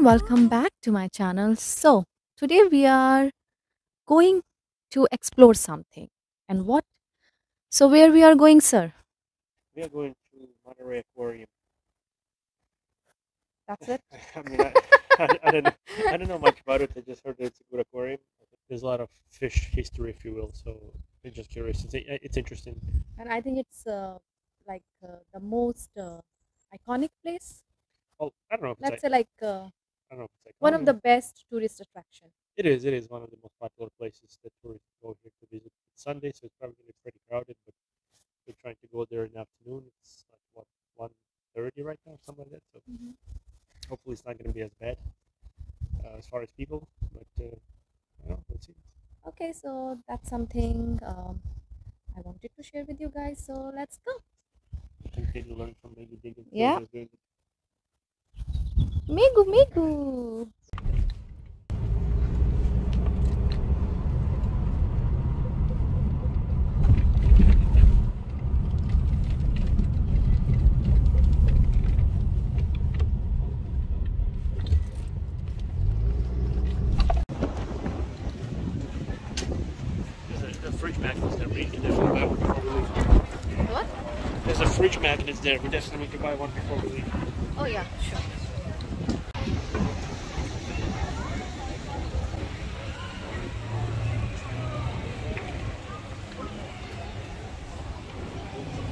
welcome back to my channel. So, today we are going to explore something. And what? So, where we are going, sir? We are going to Monterey Aquarium. That's it. I mean, I don't know. I don't know much about it. I just heard that it's a good aquarium. There's a lot of fish history, if you will. So I'm just curious. It's interesting. And I think it's the most iconic place. Well, I don't know if it's Let's say I don't know if it's one of the iconic. best tourist attraction. It is. It is one of the most popular places that tourists go here to visit. It's Sunday, so it's probably going to be pretty crowded. But we're trying to go there in the afternoon. It's like what 1:30 right now, something like that. So Mhm. hopefully it's not going to be as bad as far as people. But I don't know. Let's see. Okay, so that's something I wanted to share with you guys. So let's go. I think they learn from maybe digging Yeah, filters doing Migu Migu. There's a fridge magnets there. We can definitely buy one before we leave. What? There's a fridge magnets there. We definitely need to buy one before we leave. Oh yeah, sure.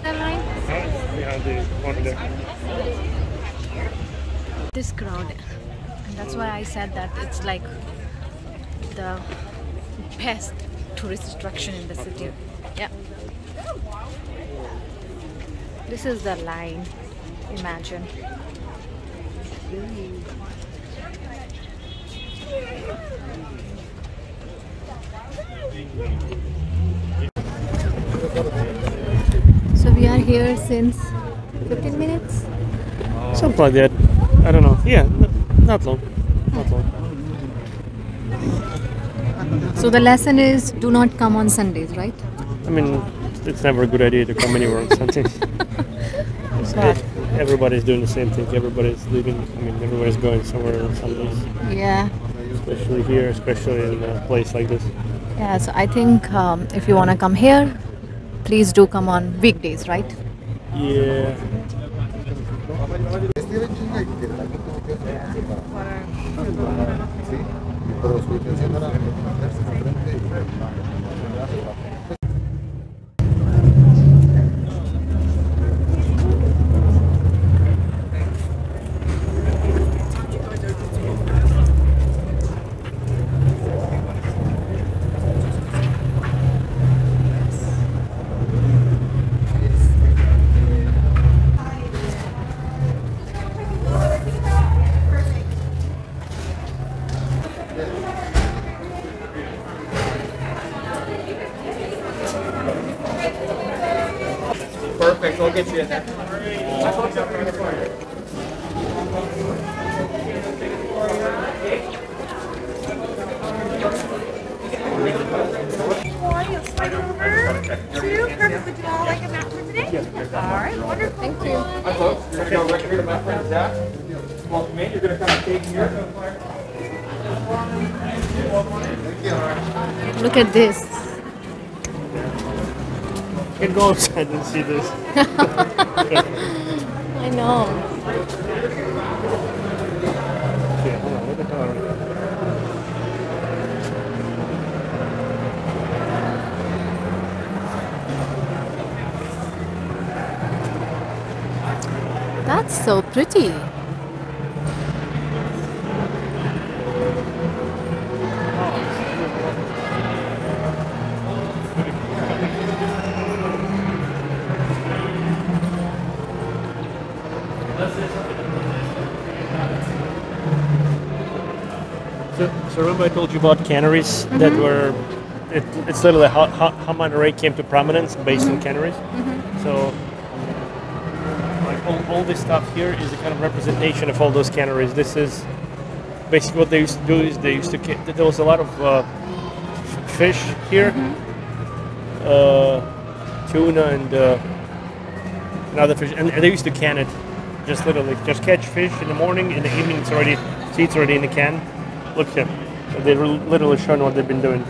The line. We have the one there. This crowd, and that's why I said that it's like the best tourist attraction in the city. Yeah, this is the line. Imagine. So we are here since 15 minutes. Something like that. I don't know. Yeah, not long. Not long. So the lesson is do not come on Sundays, right? I mean, it's never a good idea to come anywhere on Sundays. But Everybody's doing the same thing. Everybody's leaving. I mean, everybody's going somewhere on Sundays. yeah, Especially here, especially in a place like this. yeah. So I think if you want to come here, please do come on weekdays, right? Yeah. Perfect, we'll get you in there. Two. Perfect. Would you all like a map for today? All right. Wonderful. Thank you. Hi folks, you're gonna go right here to my friend Zach. Welcome in, you're gonna come and take here. Look at this. You can go outside and see this. I know. Okay, hold on. Look at that. That's so pretty. So remember I told you about canneries that were, it's literally how Monterey came to prominence based on canneries. So like all this stuff here is a kind of representation of all those canneries. This is basically what they used to do is there was a lot of fish here, tuna and other fish, and they used to can it. Just literally, just catch fish in the morning. In the evening, it's already See, it's already in the can. Look here. They're literally showing what they've been doing.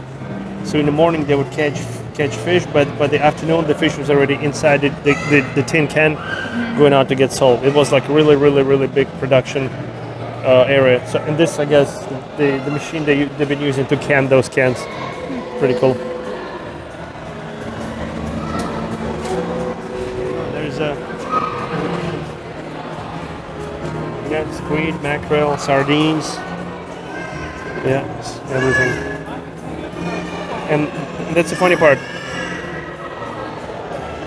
So in the morning they would catch fish, but by the afternoon the fish was already inside the tin can, going out to get sold. It was like really big production area. So and this, I guess, the machine they've been using to can those cans. Pretty cool. There's squid, mackerel, sardines. Yeah, everything. And that's the funny part.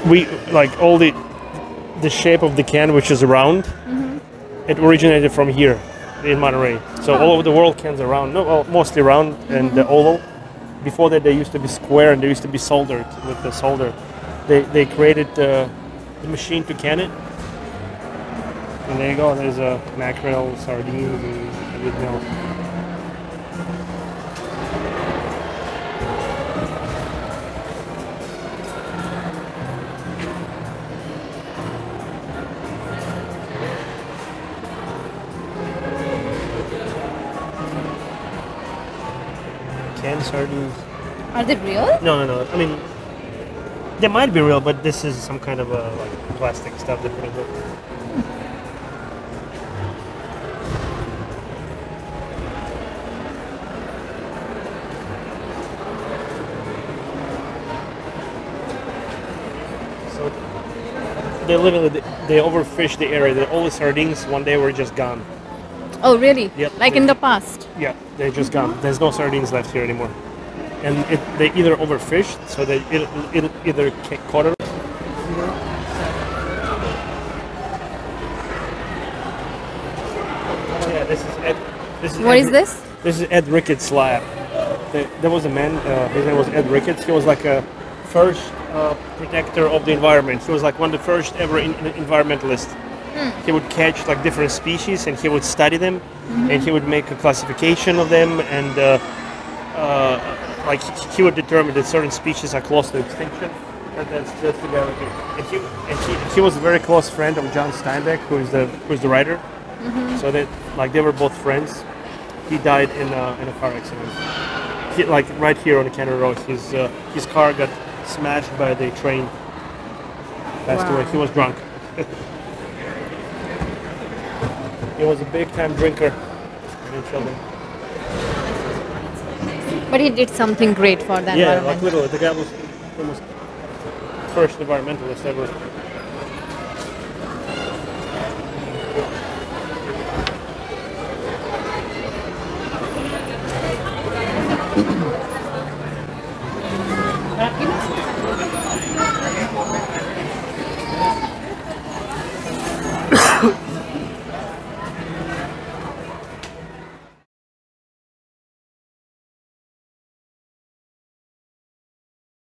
We like all the shape of the can, which is round. It originated from here in Monterey. So all over the world, cans are round. No, well, mostly round and oval. Before that, they used to be square and they used to be soldered with the solder. They created the machine to can it. And there you go. There's a mackerel, sardines, and everything else. Canned sardines. Are they real? No. I mean, they might be real, but this is some kind of like plastic stuff they put in it. So they overfished the area. All the sardines one day were just gone. Oh, really? Yep. Like in the past? Yeah, they're just gone. There's no sardines left here anymore. And they either overfished, so they it either caught it. Yeah, this is Ed. What is this? This is Ed Ricketts' lab. There was a man. His name was Ed Ricketts. He was like a first protector of the environment. He was like one of the first ever environmentalists. He would catch like different species and he would study them, and he would make a classification of them, and like he would determine that certain species are close to extinction. That's just the guy right here. And he was a very close friend of John Steinbeck, who's the writer. So they were both friends. He died in a car accident. Like right here on the Canada Road, his car got smashed by the train. Passed away. He was drunk. He was a big-time drinker. But he did something great for the environment. Yeah, like literally, the guy was almost first environmentalist ever.